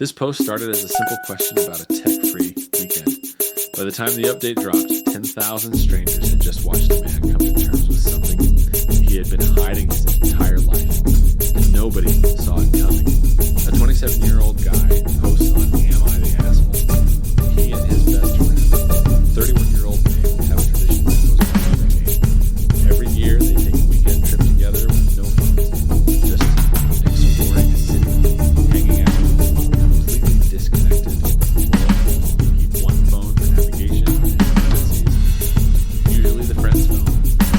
This post started as a simple question about a tech-free weekend. By the time the update dropped, 10,000 strangers had just watched a man come to terms with something he had been hiding his entire life, and nobody saw it coming. A 27-year-old guy posts on Am I the Asshole? He and his best friend, 31-year-old male, have a tradition that goes back a decade. Every year, they take a weekend trip together with no phones, just exploring a city, hanging out, completely disconnected. Keep one phone for navigation and emergencies. Usually the friend's phone.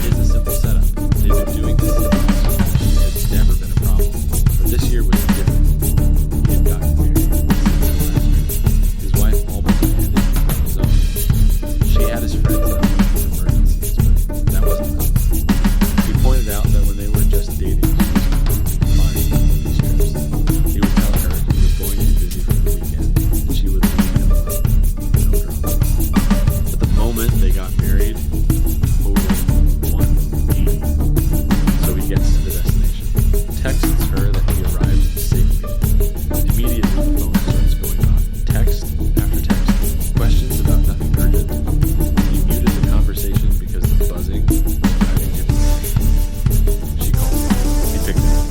It's a simple setup. They've been doing this since it's never been a problem. But this year was different. He had gotten married his wife almost handed him his own. She had his friends out in emergencies, but that wasn't enough. He pointed out that when they were just dating, she was fine on these trips. He would tell her he was going to be busy for the weekend, and she would leave him alone. No drama. But the moment they got married, total 180. So he gets to the destination, texts her that he arrived safely. Immediately the phone starts going off. Text after text. Questions about nothing urgent. He muted the conversation because the buzzing was driving him insane. She called him. He picked it up.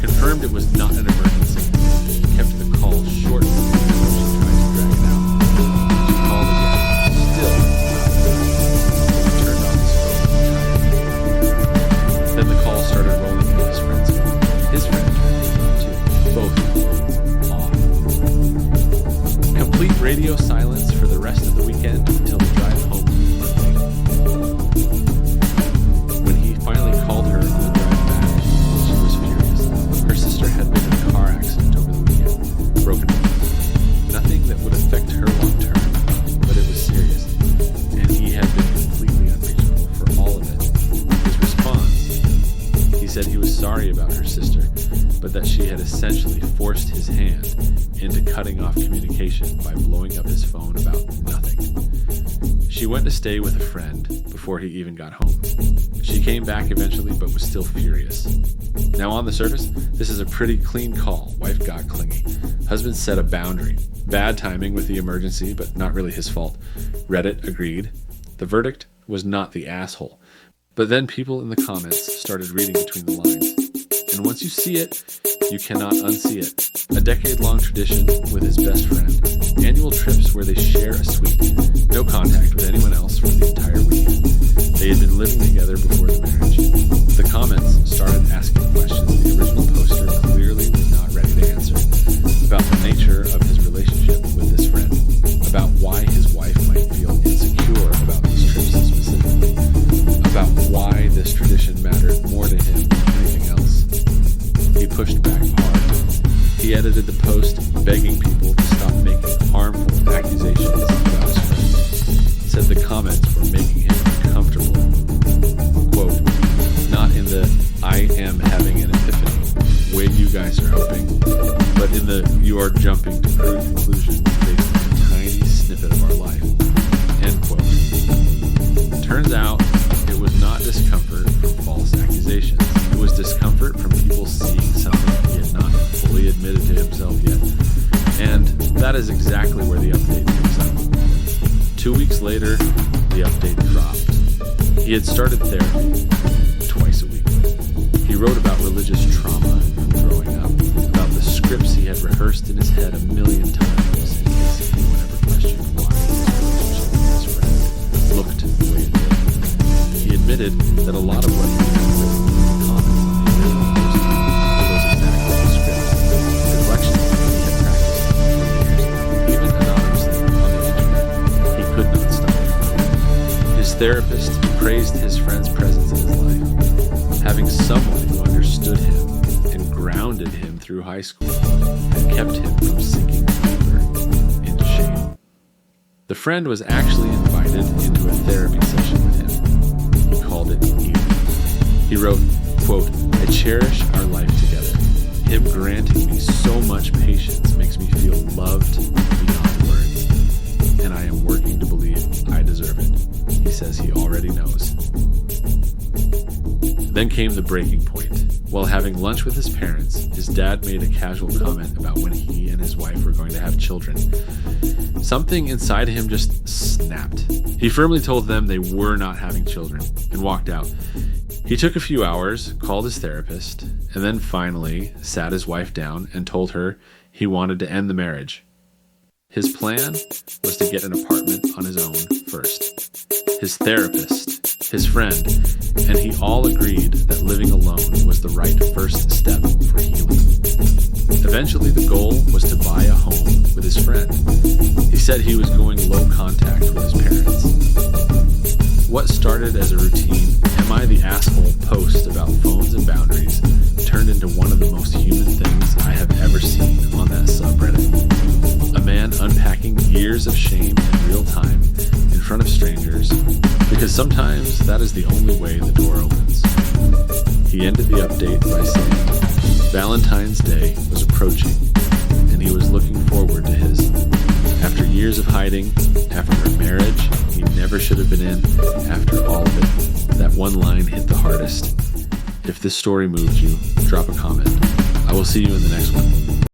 Confirmed it was not an emergency. He kept the call short and she tried to drag it out. She called again. Still not. He turned off his phone and tried it. Then the call started rolling into his friend's phone. His friend turned it on too. Both off. Complete radio silence for the rest of the weekend until the drive home Monday. When he finally called her on the drive back, she was furious. Her sister had been in a car accident over the weekend, broken bones. Nothing that would affect her long term, but it was serious, and he had been completely unreachable for all of it. His response, he said he was sorry about her sister, but that she had essentially forced his hand into cutting off communication by blowing up his phone about nothing. She went to stay with a friend before he even got home. She came back eventually, but was still furious. Now on the surface, this is a pretty clean call. Wife got clingy. Husband set a boundary. Bad timing with the emergency, but not really his fault. Reddit agreed. The verdict was not the asshole. But then people in the comments started reading between the lines. And once you see it, you cannot unsee it. A decade-long tradition with his best friend. Annual trips where they share a suite. No contact with anyone else for the entire weekend. They had been living together before the marriage. The comments started asking questions the original poster clearly was not ready to answer. About the nature of his relationship with this friend. About why his wife might feel insecure about these trips specifically. About why this tradition mattered more to him than anything else. He pushed back hard. He edited the post begging people to stop making harmful accusations about his friend. Said the comments were making him uncomfortable. Quote, not in the I am having an epiphany way you guys are hoping, but in the you are jumping to crude conclusions based on a tiny snippet of our life. End quote. Turns out it was not discomfort from false accusations. It was discomfort from people seeing something he had not fully admitted to himself yet. And that is exactly where the update picks up. 2 weeks later, the update dropped. He had started therapy twice a week. He wrote about religious trauma from growing up, about the scripts he had rehearsed in his head a million times in case anyone ever questioned why his relationship with his friend looked the way it did. He admitted that a lot of what he had written in the comments on the original post were those exact little scripts, deflections that he had practiced for years, even anonymously on the internet. He could not stop it. His therapist praised his friend's presence in his life, having someone who understood him and grounded him through high school had kept him from sinking deeper into shame. The friend was actually invited into a therapy session with him. He called it healing. He wrote, quote, I cherish our life together. Him granting me so much patience makes me feel loved beyond words, and I am working to believe I deserve it. He says he already knows. Then came the breaking point, While having lunch with his parents, his dad made a casual comment about when he and his wife were going to have children. Something inside him just snapped. He firmly told them they were not having children and walked out. He took a few hours, called his therapist, and then finally sat his wife down and told her he wanted to end the marriage. His plan was to get an apartment on his own first. His therapist, his friend, and he all agreed that living alone was the right first step for healing. Eventually, the goal was to buy a home with his friend. He said he was going low contact with his parents. What started as a routine, am I the asshole post about phones and boundaries turned into one of the most human things I have ever seen on that subreddit. A man unpacking years of shame in real time in front of strangers, because sometimes that is the only way the door opens. He ended the update by saying Valentine's Day was approaching, and he was looking forward to his. After years of hiding, after a marriage he never should have been in, after all of it, that one line hit the hardest. If this story moved you, drop a comment. I will see you in the next one.